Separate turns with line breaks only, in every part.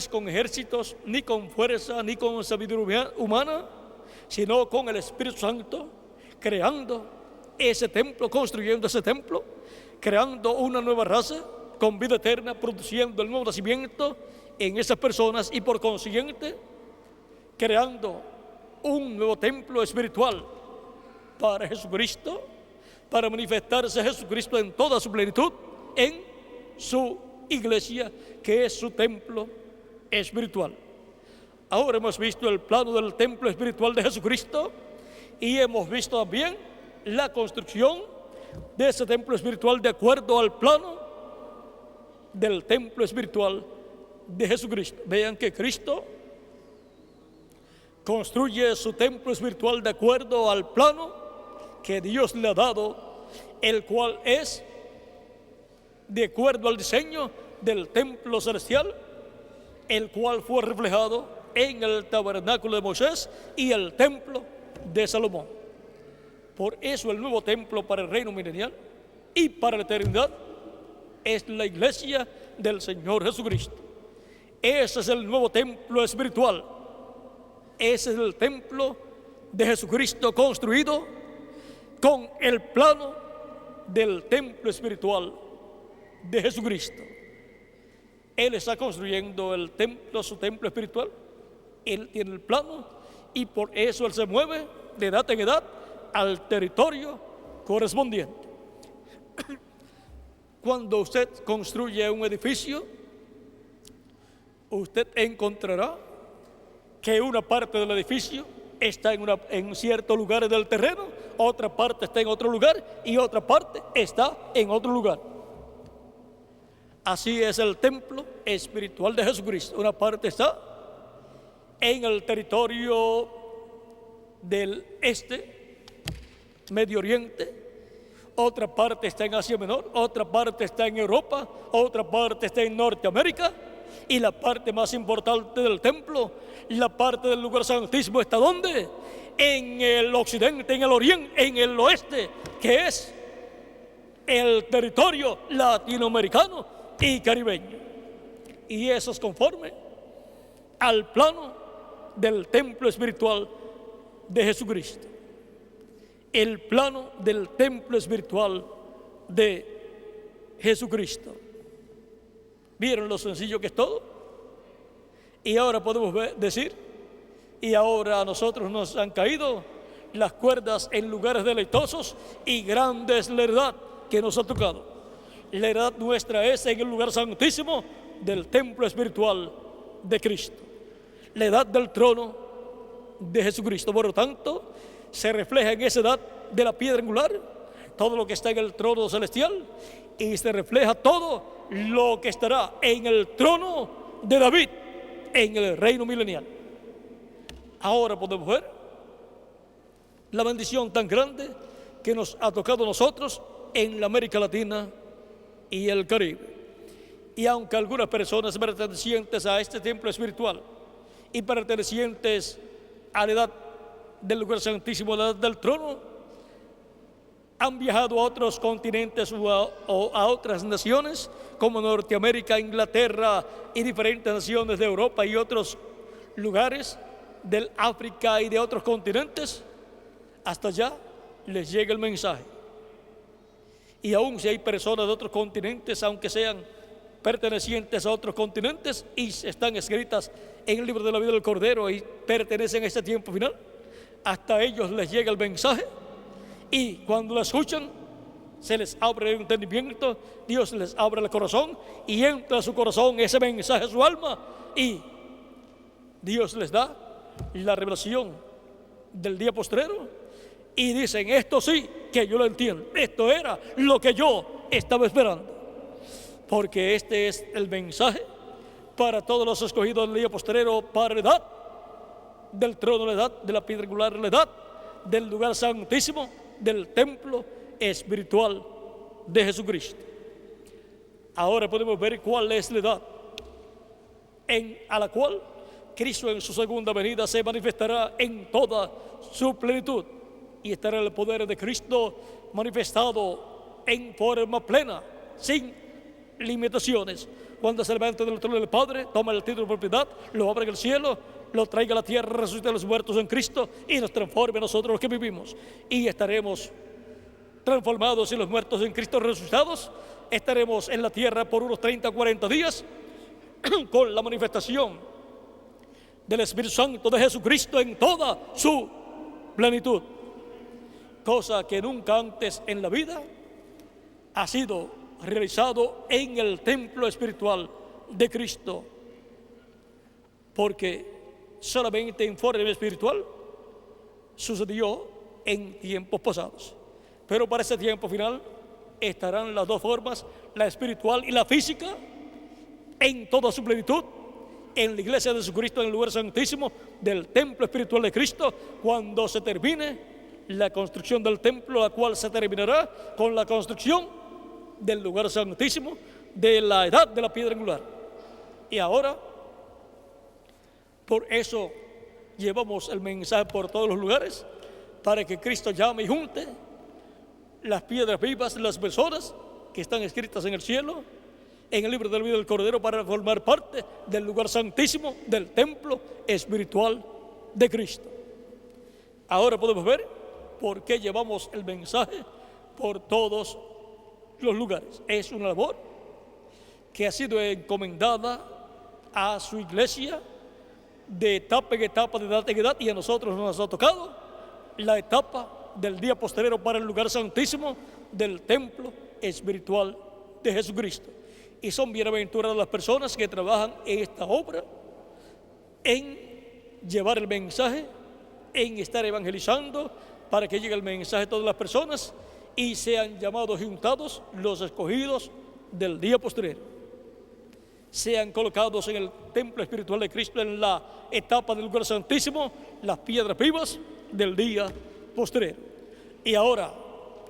es con ejércitos, ni con fuerza, ni con sabiduría humana, sino con el Espíritu Santo, creando ese templo, construyendo ese templo, creando una nueva raza con vida eterna, produciendo el nuevo nacimiento en esas personas y por consiguiente creando un nuevo templo espiritual para Jesucristo, para manifestarse Jesucristo en toda su plenitud en su iglesia, que es su templo espiritual. Ahora hemos visto el plano del templo espiritual de Jesucristo y hemos visto también la construcción de ese templo espiritual de acuerdo al plano del templo espiritual de Jesucristo. Vean que Cristo construye su templo espiritual de acuerdo al plano que Dios le ha dado, el cual es de acuerdo al diseño del templo celestial, el cual fue reflejado en el tabernáculo de Moisés y el templo de Salomón. Por eso el nuevo templo para el reino milenial y para la eternidad es la iglesia del Señor Jesucristo. Ese es el nuevo templo espiritual. Ese es el templo de Jesucristo construido con el plano del templo espiritual de Jesucristo. Él está construyendo el templo, su templo espiritual. Él tiene el plano y por eso Él se mueve de edad en edad al territorio correspondiente. Cuando usted construye un edificio, usted encontrará que una parte del edificio está en ciertos lugares del terreno, otra parte está en otro lugar y otra parte está en otro lugar. Así es el templo espiritual de Jesucristo. Una parte está en el territorio del este, Medio Oriente, otra parte está en Asia Menor, otra parte está en Europa, otra parte está en Norteamérica, y la parte más importante del templo, la parte del lugar santísimo, ¿está dónde? En el occidente, en el oriente, en el oeste, que es el territorio latinoamericano y caribeño. Y eso es conforme al plano del templo espiritual de Jesucristo. El plano del templo espiritual de Jesucristo. ¿Vieron lo sencillo que es todo? Y ahora podemos decir, y ahora a nosotros nos han caído las cuerdas en lugares deleitosos y grande es la heredad que nos ha tocado. La heredad nuestra es en el lugar santísimo del templo espiritual de Cristo. La edad del trono de Jesucristo. Por lo tanto, se refleja en esa edad de la piedra angular todo lo que está en el trono celestial y se refleja todo lo que estará en el trono de David en el reino milenial. Ahora podemos ver la bendición tan grande que nos ha tocado a nosotros en la América Latina y el Caribe. Y aunque algunas personas pertenecientes a este templo espiritual y pertenecientes a la edad del lugar santísimo, la edad del trono, han viajado a otros continentes o a otras naciones como Norteamérica, Inglaterra y diferentes naciones de Europa y otros lugares del África y de otros continentes, hasta allá les llega el mensaje. Y aún si hay personas de otros continentes, aunque sean pertenecientes a otros continentes y están escritas en el libro de la vida del Cordero y pertenecen a este tiempo final, hasta ellos les llega el mensaje y cuando lo escuchan se les abre el entendimiento, Dios les abre el corazón y entra a su corazón ese mensaje a su alma y Dios les da la revelación del día postrero y dicen, esto sí que yo lo entiendo, esto era lo que yo estaba esperando, porque este es el mensaje para todos los escogidos del día postrero, para la edad del trono, la edad de la piedra angular, la edad del lugar santísimo del templo espiritual de Jesucristo. Ahora podemos ver cuál es la edad a la cual Cristo en su segunda venida se manifestará en toda su plenitud y estará el poder de Cristo manifestado en forma plena, sin limitaciones, cuando se levante del trono del Padre, tome el título de propiedad, lo abra en el cielo, lo traiga a la tierra, resucite a los muertos en Cristo y nos transforme a nosotros los que vivimos. Y estaremos transformados y los muertos en Cristo resucitados. Estaremos en la tierra por unos 30 o 40 días con la manifestación del Espíritu Santo de Jesucristo en toda su plenitud, cosa que nunca antes en la vida ha sido realizado en el templo espiritual de Cristo, porque solamente en forma espiritual sucedió en tiempos pasados, pero para ese tiempo final estarán las dos formas, la espiritual y la física, en toda su plenitud, en la iglesia de Jesucristo, en el lugar santísimo del templo espiritual de Cristo, cuando se termine la construcción del templo, la cual se terminará con la construcción del lugar santísimo de la edad de la piedra angular. Y ahora, por eso llevamos el mensaje por todos los lugares, para que Cristo llame y junte las piedras vivas de las personas que están escritas en el cielo, en el libro de la vida del Cordero, para formar parte del lugar santísimo del templo espiritual de Cristo. Ahora podemos ver por qué llevamos el mensaje por todos los lugares. Es una labor que ha sido encomendada a su iglesia de etapa en etapa, de edad en edad, y a nosotros nos ha tocado la etapa del día postrero para el lugar santísimo del templo espiritual de Jesucristo. Y son bienaventuradas las personas que trabajan en esta obra, en llevar el mensaje, en estar evangelizando para que llegue el mensaje a todas las personas y sean llamados y juntados los escogidos del día postrero. Sean colocados en el templo espiritual de Cristo, en la etapa del lugar santísimo, las piedras vivas del día postrero. Y ahora,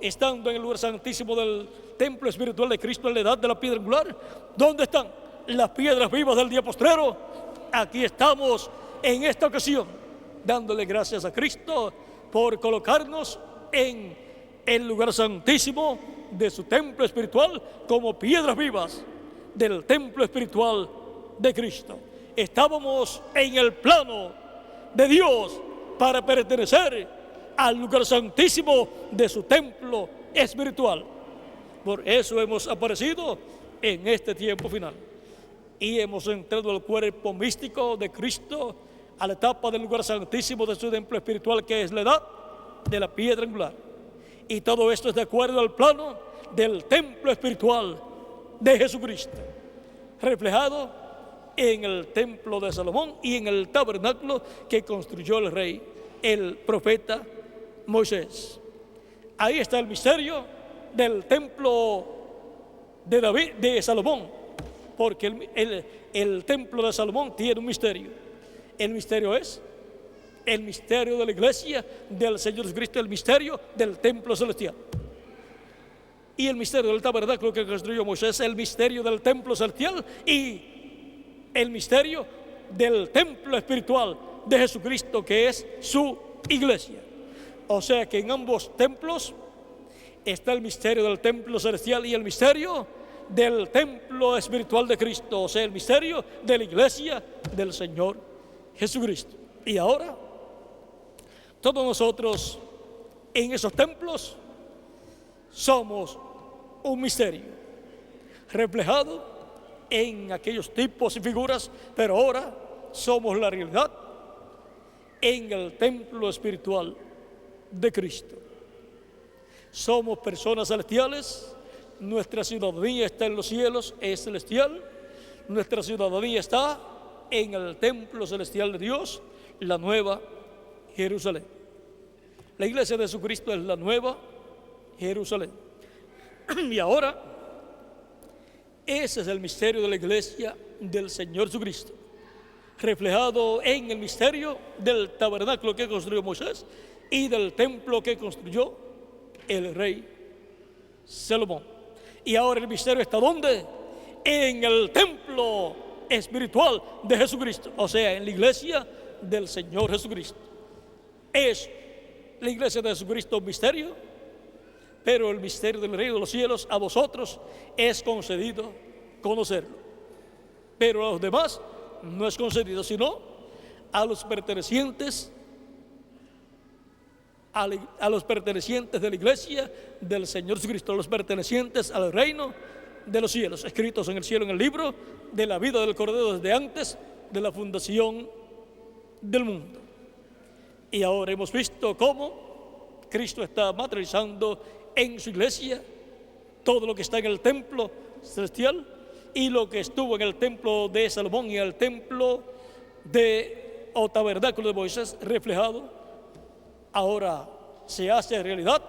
estando en el lugar santísimo del templo espiritual de Cristo, en la edad de la piedra angular, ¿dónde están las piedras vivas del día postrero? Aquí estamos en esta ocasión, dándole gracias a Cristo por colocarnos en el lugar santísimo de su templo espiritual como piedras vivas del templo espiritual de Cristo. Estábamos en el plano de Dios para pertenecer al lugar santísimo de su templo espiritual. Por eso hemos aparecido en este tiempo final y hemos entrado al cuerpo místico de Cristo, a la etapa del lugar santísimo de su templo espiritual, que es la edad de la piedra angular. Y todo esto es de acuerdo al plano del templo espiritual de Jesucristo, reflejado en el templo de Salomón y en el tabernáculo que construyó el rey, el profeta Moisés. Ahí está el misterio del templo de David, de Salomón, porque el templo de Salomón tiene un misterio. El misterio es el misterio de la iglesia del Señor Jesucristo, el misterio del templo celestial. Y el misterio del tabernáculo que construyó Moisés, el misterio del templo celestial y el misterio del templo espiritual de Jesucristo, que es su iglesia. O sea que en ambos templos está el misterio del templo celestial y el misterio del templo espiritual de Cristo, o sea, el misterio de la iglesia del Señor Jesucristo. Y ahora, todos nosotros en esos templos somos un misterio reflejado en aquellos tipos y figuras, pero ahora somos la realidad en el templo espiritual de Cristo. Somos personas celestiales, nuestra ciudadanía está en los cielos, es celestial, nuestra ciudadanía está en el templo celestial de Dios, la nueva Jerusalén. La iglesia de Jesucristo es la nueva Jerusalén. Y ahora, ese es el misterio de la iglesia del Señor Jesucristo, reflejado en el misterio del tabernáculo que construyó Moisés y del templo que construyó el rey Salomón. Y ahora el misterio está ¿dónde? En el templo espiritual de Jesucristo, o sea, en la iglesia del Señor Jesucristo. Es la iglesia de Jesucristo un misterio, pero el misterio del reino de los cielos a vosotros es concedido conocerlo. pero a los demás no es concedido, sino a los pertenecientes a los pertenecientes de la iglesia del Señor Jesucristo, a los pertenecientes al reino de los cielos, escritos en el cielo en el libro de la vida del Cordero desde antes de la fundación del mundo. Y ahora hemos visto cómo Cristo está materializando en su iglesia todo lo que está en el templo celestial y lo que estuvo en el templo de Salomón y el templo o tabernáculo de Moisés reflejado, ahora se hace realidad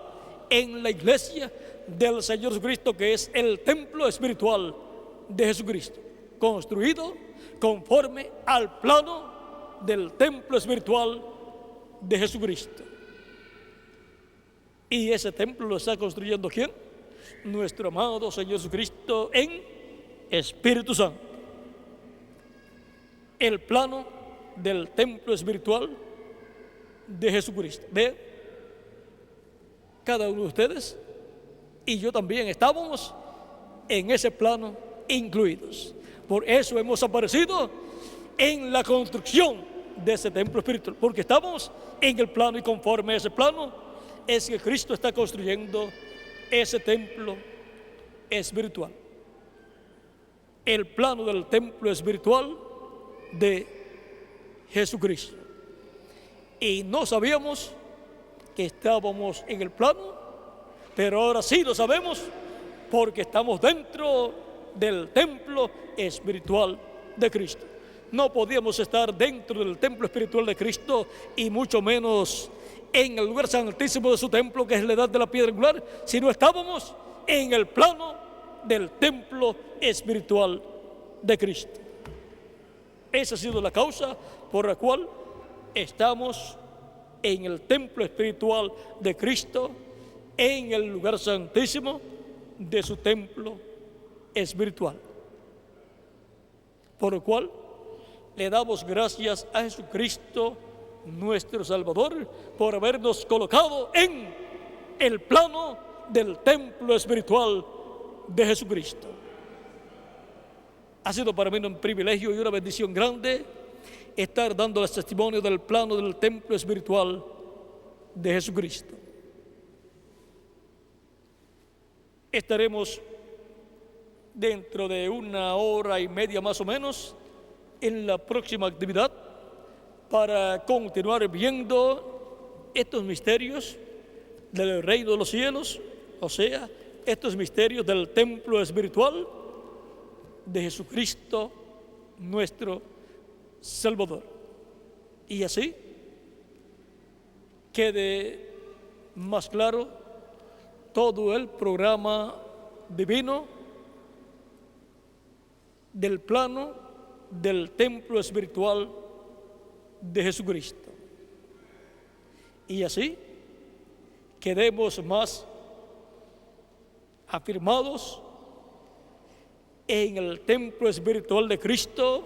en la iglesia del Señor Jesucristo, que es el templo espiritual de Jesucristo, construido conforme al plano del templo espiritual de Jesucristo. Y ese templo lo está construyendo ¿quién? Nuestro amado Señor Jesucristo en Espíritu Santo. El plano del templo espiritual de Jesucristo. Vean, cada uno de ustedes y yo también estábamos en ese plano incluidos. Por eso hemos aparecido en la construcción de ese templo espiritual, porque estamos en el plano y conforme a ese plano es que Cristo está construyendo ese templo espiritual. El plano del templo espiritual de Jesucristo. Y no sabíamos que estábamos en el plano, pero ahora sí lo sabemos porque estamos dentro del templo espiritual de Cristo. No podíamos estar dentro del templo espiritual de Cristo y mucho menos en el lugar santísimo de su templo, que es la edad de la piedra angular, si no estábamos en el plano del templo espiritual de Cristo. Esa ha sido la causa por la cual estamos en el templo espiritual de Cristo, en el lugar santísimo de su templo espiritual. Por lo cual le damos gracias a Jesucristo, nuestro Salvador, por habernos colocado en el plano del templo espiritual de Jesucristo. Ha sido para mí un privilegio y una bendición grande estar dando el testimonio del plano del templo espiritual de Jesucristo. Estaremos dentro de 1 hora y media más o menos en la próxima actividad para continuar viendo estos misterios del reino de los cielos, o sea, estos misterios del templo espiritual de Jesucristo, nuestro Salvador. Y así quede más claro todo el programa divino del plano del templo espiritual de Jesucristo. Y así quedemos más afirmados en el templo espiritual de Cristo,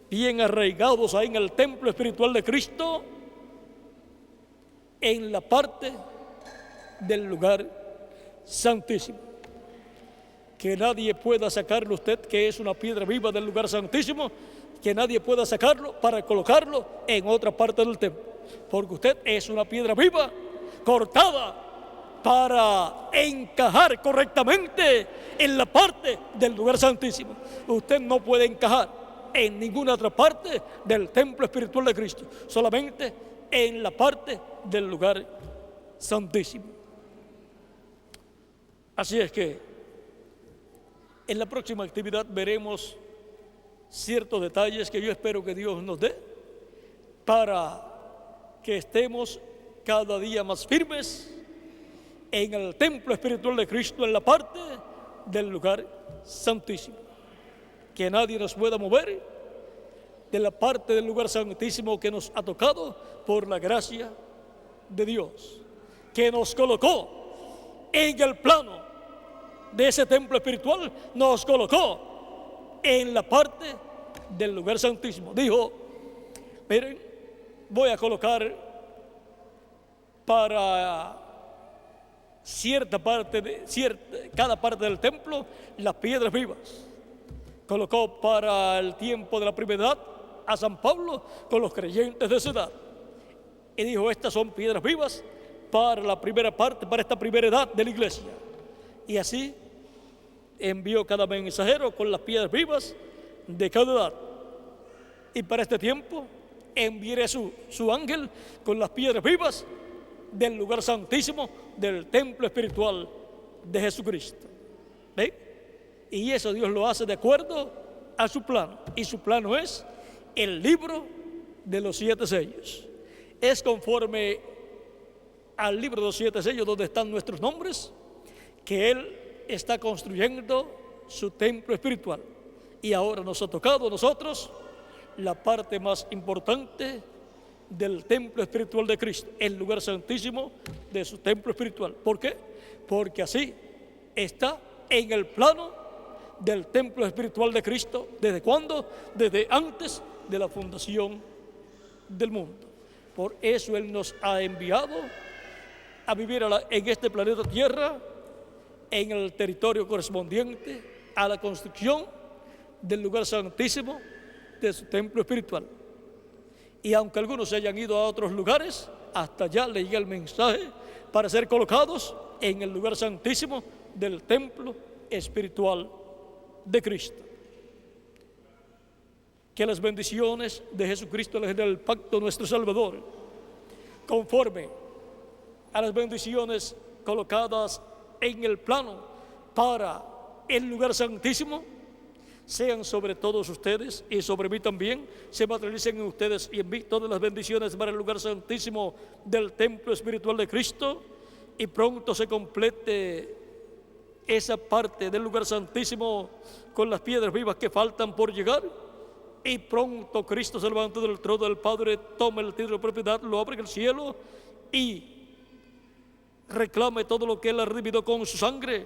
bien arraigados ahí en el templo espiritual de Cristo, en la parte del lugar santísimo. Que nadie pueda sacarlo usted, que es una piedra viva del lugar santísimo, que nadie pueda sacarlo para colocarlo en otra parte del templo, porque usted es una piedra viva, cortada para encajar correctamente en la parte del lugar santísimo. Usted no puede encajar en ninguna otra parte del templo espiritual de Cristo, solamente en la parte del lugar santísimo. Así es que en la próxima actividad veremos ciertos detalles que yo espero que Dios nos dé para que estemos cada día más firmes en el templo espiritual de Cristo, en la parte del lugar santísimo. Que nadie nos pueda mover de la parte del lugar santísimo que nos ha tocado por la gracia de Dios, que nos colocó en el plano de ese templo espiritual, nos colocó en la parte del lugar santísimo. Dijo: miren, voy a colocar para cada parte del templo las piedras vivas, colocó para el tiempo de la primera edad a San Pablo con los creyentes de esa edad. Y dijo, estas son piedras vivas para la primera parte, para esta primera edad de la iglesia. Y así envió cada mensajero con las piedras vivas de cada edad. Y para este tiempo enviaré su ángel con las piedras vivas del lugar santísimo del templo espiritual de Jesucristo. ¿Ven? Y eso Dios lo hace de acuerdo a su plano. Y su plano es el libro de los 7 sellos. Es conforme al libro de los 7 sellos donde están nuestros nombres que Él está construyendo su templo espiritual. Y ahora nos ha tocado a nosotros la parte más importante del templo espiritual de Cristo, el lugar santísimo de su templo espiritual. ¿Por qué? Porque así está en el plano del templo espiritual de Cristo. ¿Desde cuándo? Desde antes de la fundación del mundo. Por eso Él nos ha enviado a vivir en este planeta Tierra, en el territorio correspondiente a la construcción del lugar santísimo de su templo espiritual. Y aunque algunos se hayan ido a otros lugares, hasta allá le llega el mensaje para ser colocados en el lugar santísimo del templo espiritual de Cristo. Que las bendiciones de Jesucristo, el del pacto nuestro Salvador, conforme a las bendiciones colocadas en el plano para el lugar santísimo, sean sobre todos ustedes y sobre mí también, se materialicen en ustedes y en mí todas las bendiciones para el lugar santísimo del templo espiritual de Cristo, y pronto se complete esa parte del lugar santísimo con las piedras vivas que faltan por llegar, y pronto Cristo se levante del trono del Padre, tome el título de propiedad, lo abra en el cielo y reclame todo lo que Él ha redimido con su sangre,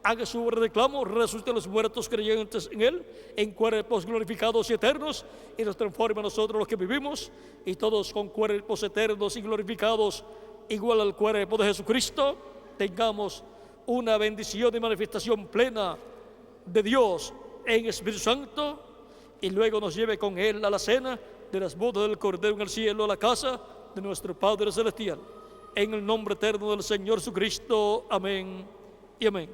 haga su reclamo, resucite a los muertos creyentes en Él, en cuerpos glorificados y eternos, y nos transforme a nosotros los que vivimos, y todos con cuerpos eternos y glorificados, igual al cuerpo de Jesucristo, tengamos una bendición y manifestación plena de Dios en Espíritu Santo, y luego nos lleve con Él a la cena de las bodas del Cordero en el cielo, a la casa de nuestro Padre Celestial. En el nombre eterno del Señor Jesucristo. Amén y amén.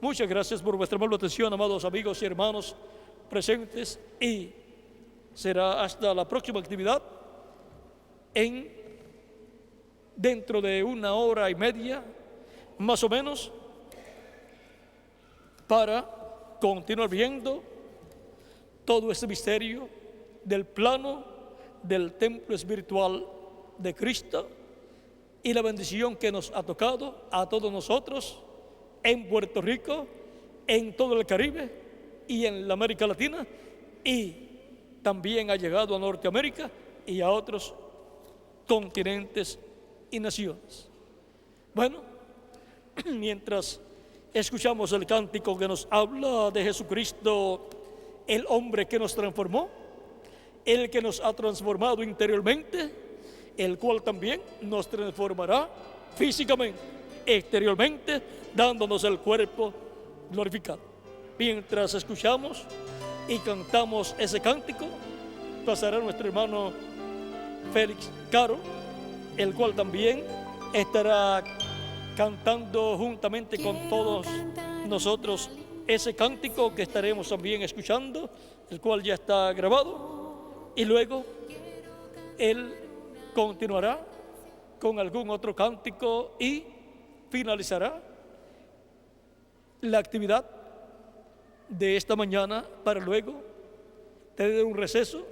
Muchas gracias por vuestra amable atención, amados amigos y hermanos presentes, y será hasta la próxima actividad dentro de 1 hora y media, más o menos, para continuar viendo todo este misterio del plano del templo espiritual de Cristo y la bendición que nos ha tocado a todos nosotros en Puerto Rico, en todo el Caribe y en la América Latina, y también ha llegado a Norteamérica y a otros continentes y naciones. Bueno, mientras escuchamos el cántico que nos habla de Jesucristo, el hombre que nos transformó, el que nos ha transformado interiormente, el cual también nos transformará físicamente, exteriormente, dándonos el cuerpo glorificado. Mientras escuchamos y cantamos ese cántico, pasará nuestro hermano Félix Caro, el cual también estará cantando juntamente con todos nosotros ese cántico que estaremos también escuchando, el cual ya está grabado, y luego él continuará con algún otro cántico y finalizará la actividad de esta mañana para luego tener un receso,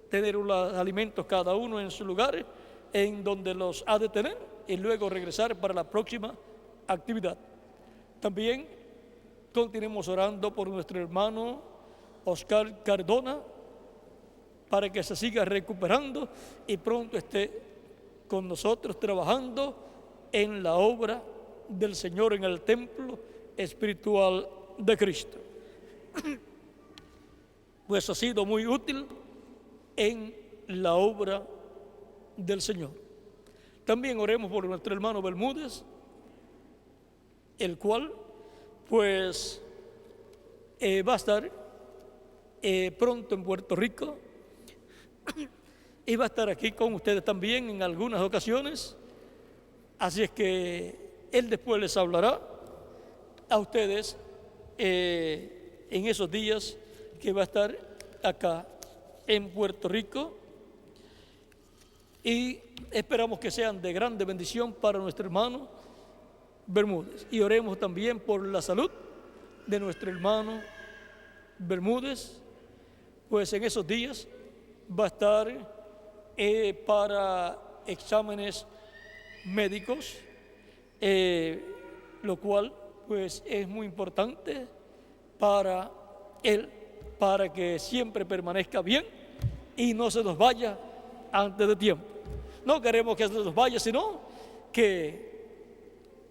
tener los alimentos cada uno en su lugar en donde los ha de tener, y luego regresar para la próxima actividad. También continuemos orando por nuestro hermano Oscar Cardona para que se siga recuperando y pronto esté con nosotros trabajando en la obra del Señor en el templo espiritual de Cristo. Pues ha sido muy útil en la obra del Señor. También oremos por nuestro hermano Bermúdez, el cual pues va a estar pronto en Puerto Rico y va a estar aquí con ustedes también en algunas ocasiones. Así es que él después les hablará a ustedes en esos días que va a estar acá en Puerto Rico, y esperamos que sean de grande bendición para nuestro hermano Bermúdez. Y oremos también por la salud de nuestro hermano Bermúdez, pues en esos días va a estar para exámenes médicos, lo cual pues es muy importante para él, para que siempre permanezca bien y no se nos vaya antes de tiempo. No queremos que se nos vaya, sino que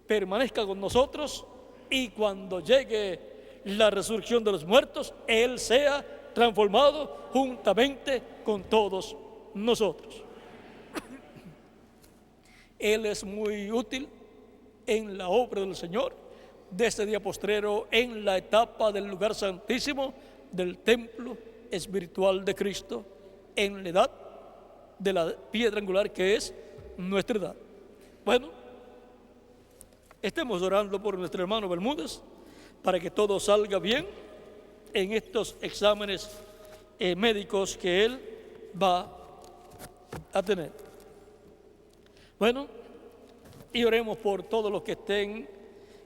permanezca con nosotros, y cuando llegue la resurrección de los muertos, Él sea transformado juntamente con todos nosotros. Él es muy útil en la obra del Señor de este día postrero, en la etapa del lugar santísimo del templo espiritual de Cristo, en la edad de la piedra angular que es nuestra edad. Bueno, estemos orando por nuestro hermano Bermúdez para que todo salga bien en estos exámenes médicos que él va a tener. Bueno, y oremos por todos los que estén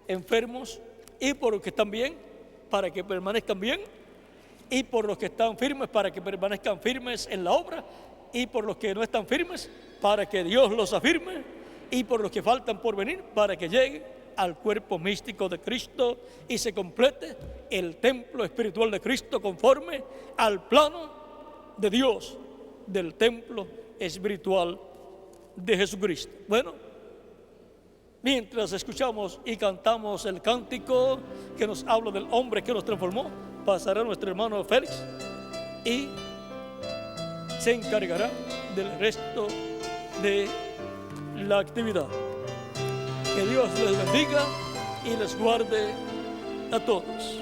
enfermos y por los que están bien, para que permanezcan bien, y por los que están firmes, para que permanezcan firmes en la obra, y por los que no están firmes, para que Dios los afirme, y por los que faltan por venir, para que lleguen al cuerpo místico de Cristo y se complete el templo espiritual de Cristo conforme al plano de Dios del templo espiritual de Jesucristo. Bueno, mientras escuchamos y cantamos el cántico que nos habla del hombre que nos transformó, pasará nuestro hermano Félix y se encargará del resto de la actividad. Que Dios les bendiga y les guarde a todos.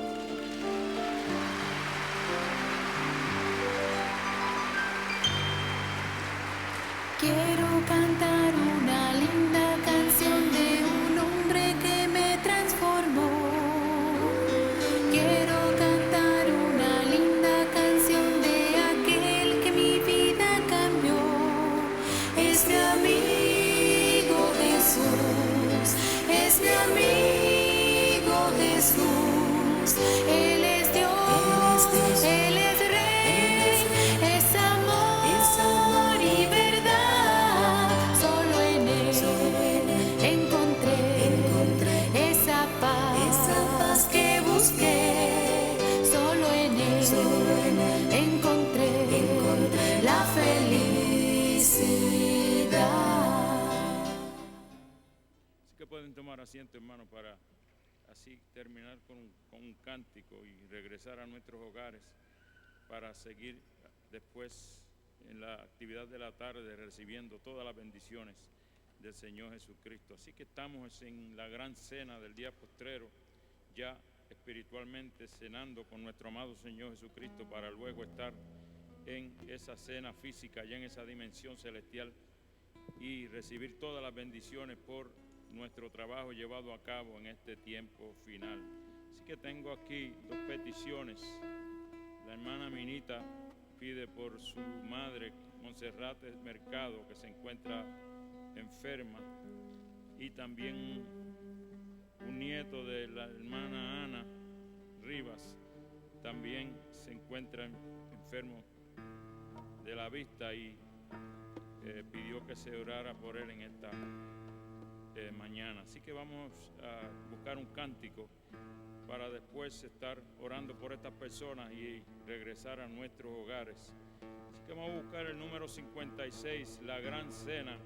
Quiero cantar una linda canción de un hombre que me transformó. Quiero cantar una linda canción de aquel que mi vida cambió. Es mi amigo Jesús, es mi amigo Jesús. Él es Dios, Él es Rey, es amor y verdad. Solo en Él encontré esa paz que busqué. Solo en Él encontré la felicidad.
Así que pueden tomar asiento, hermano, para así terminar con un cántico y regresar a nuestros hogares para seguir después en la actividad de la tarde recibiendo todas las bendiciones del Señor Jesucristo. Así que estamos en la gran cena del día postrero, ya espiritualmente cenando con nuestro amado Señor Jesucristo, para luego estar en esa cena física, ya en esa dimensión celestial, y recibir todas las bendiciones por nuestro trabajo llevado a cabo en este tiempo final. Así que tengo aquí dos peticiones. La hermana Minita pide por su madre, Monserrate Mercado, que se encuentra enferma, y también un nieto de la hermana Ana Rivas también se encuentra enfermo de la vista, y pidió que se orara por él en esta mañana. Así que vamos a buscar un cántico para después estar orando por estas personas y regresar a nuestros hogares. Así que vamos a buscar el número 56, la gran cena.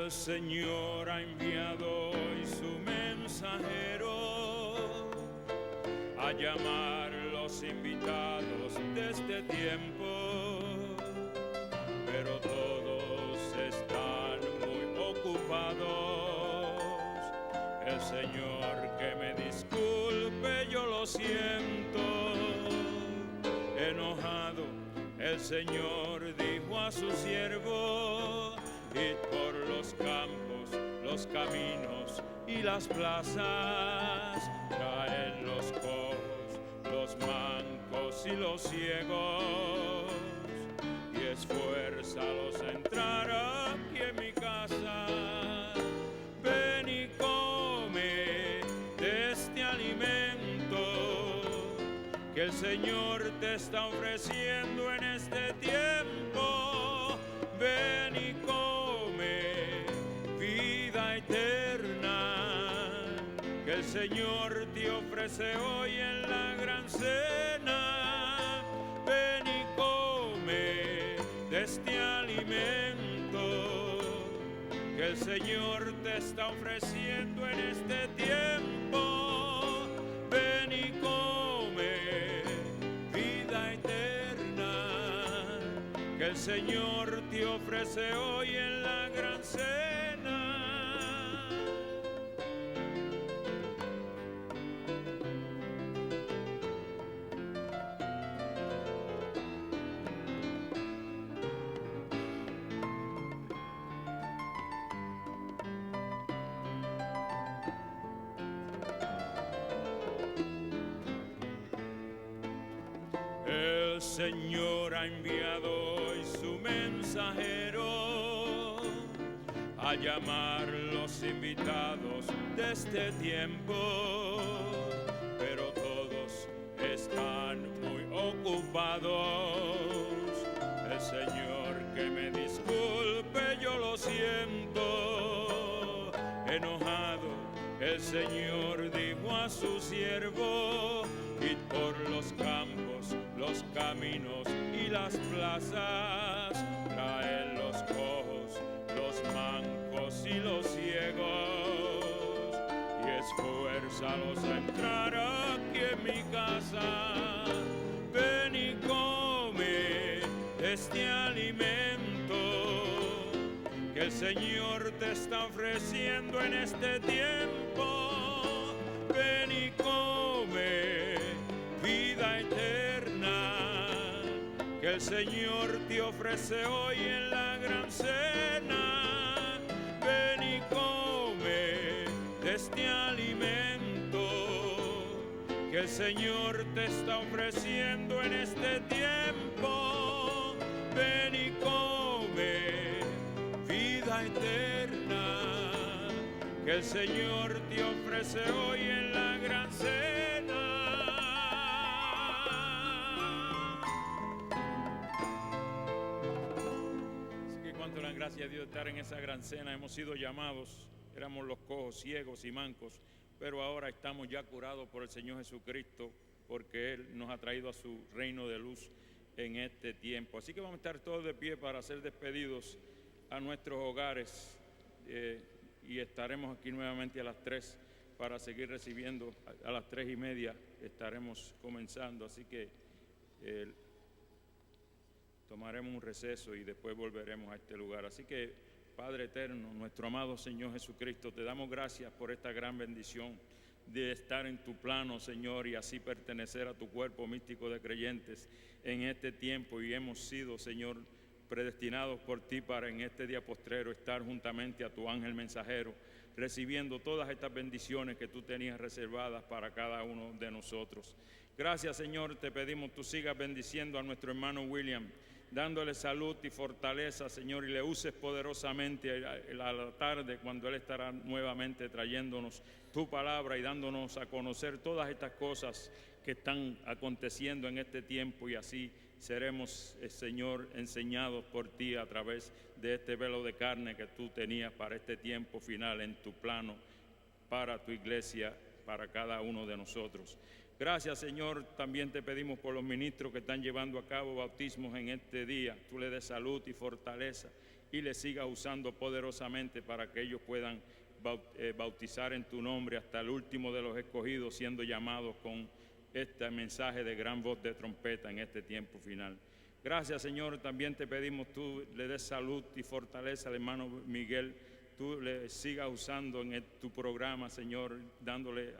El Señor ha enviado hoy su mensajero a llamar los invitados de este tiempo, pero todos están muy ocupados. El Señor que me disculpe, yo lo siento. Enojado, el Señor dijo a su siervo: id por los campos, los caminos y las plazas, traed los cojos, los mancos y los ciegos, y esfuérzalos a entrar aquí en mi casa. Ven y come de este alimento que el Señor te está ofreciendo en este tiempo. Ven y come vida eterna que el Señor te ofrece hoy en la gran cena. Ven y come de este alimento que el Señor te está ofreciendo en este tiempo. Ven y come vida eterna que el Señor te ofrece hoy en la gran cena. El Señor ha enviado hoy su mensajero a llamar los invitados de este tiempo, pero todos están muy ocupados. El Señor que me disculpe, yo lo siento. Enojado, el Señor dijo a su siervo: id por los campos, los caminos y las plazas, traed los cojos, los mancos y los ciegos, y esfuérzalos a entrar aquí en mi casa. Ven y come este alimento que el Señor te está ofreciendo en este tiempo. Ven y come vida eterna que el Señor te ofrece hoy en la gran cena. Ven y come de este alimento que el Señor te está ofreciendo en este tiempo. Ven y come vida eterna que el Señor te ofrece hoy en la gran cena. Así que cuánto dan gracias a Dios de estar en esa gran cena. Hemos sido llamados, éramos los cojos, ciegos y mancos, pero ahora estamos ya curados por el Señor Jesucristo, porque Él nos ha traído a su reino de luz en este tiempo. Así que vamos a estar todos de pie para ser despedidos a nuestros hogares, y estaremos aquí nuevamente a las 3 para seguir recibiendo. A las 3:30 estaremos comenzando, así que tomaremos un receso y después volveremos a este lugar. Así que, Padre eterno, nuestro amado Señor Jesucristo, te damos gracias por esta gran bendición de estar en tu plano, Señor, y así pertenecer a tu cuerpo místico de creyentes en este tiempo, y hemos sido, Señor, predestinados por ti para en este día postrero estar juntamente a tu ángel mensajero, recibiendo todas estas bendiciones que tú tenías reservadas para cada uno de nosotros. Gracias, Señor, te pedimos tú sigas bendiciendo a nuestro hermano William, dándole salud y fortaleza, Señor, y le uses poderosamente a la tarde cuando Él estará nuevamente trayéndonos tu palabra y dándonos a conocer todas estas cosas que están aconteciendo en este tiempo, y así seremos, Señor, enseñados por ti a través de este velo de carne que tú tenías para este tiempo final en tu plano, para tu iglesia, para cada uno de nosotros. Gracias, Señor, también te pedimos por los ministros que están llevando a cabo bautismos en este día. Tú le des salud y fortaleza y les sigas usando poderosamente para que ellos puedan bautizar en tu nombre hasta el último de los escogidos, siendo llamados con este mensaje de gran voz de trompeta en este tiempo final. Gracias, Señor. También te pedimos tú le des salud y fortaleza al hermano Miguel. Tú le sigas usando en tu programa, Señor, dándole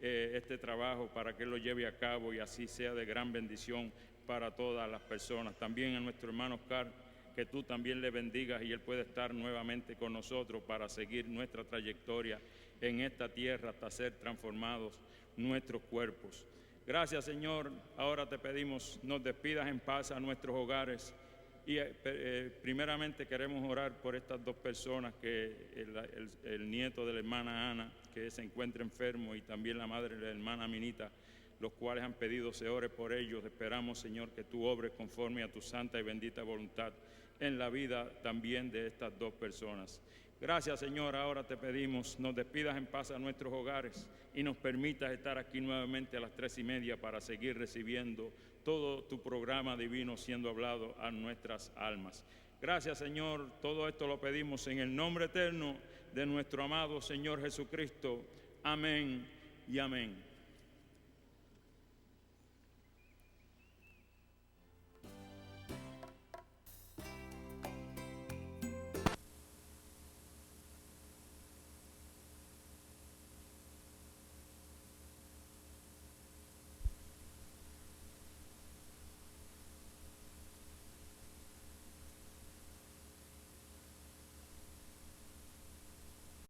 este trabajo para que él lo lleve a cabo y así sea de gran bendición para todas las personas. También a nuestro hermano Oscar, que tú también le bendigas y él puede estar nuevamente con nosotros para seguir nuestra trayectoria en esta tierra hasta ser transformados nuestros cuerpos. Gracias, Señor. Ahora te pedimos nos despidas en paz a nuestros hogares y primeramente queremos orar por estas dos personas, que el nieto de la hermana Ana, que se encuentra enfermo, y también la madre de la hermana Minita, los cuales han pedido se ore por ellos. Esperamos, Señor, que tú obres conforme a tu santa y bendita voluntad en la vida también de estas dos personas. Gracias, Señor. Ahora te pedimos nos despidas en paz a nuestros hogares y nos permitas estar aquí nuevamente a las 3:30 para seguir recibiendo todo tu programa divino siendo hablado a nuestras almas. Gracias, Señor. Todo esto lo pedimos en el nombre eterno de nuestro amado Señor Jesucristo. Amén y amén.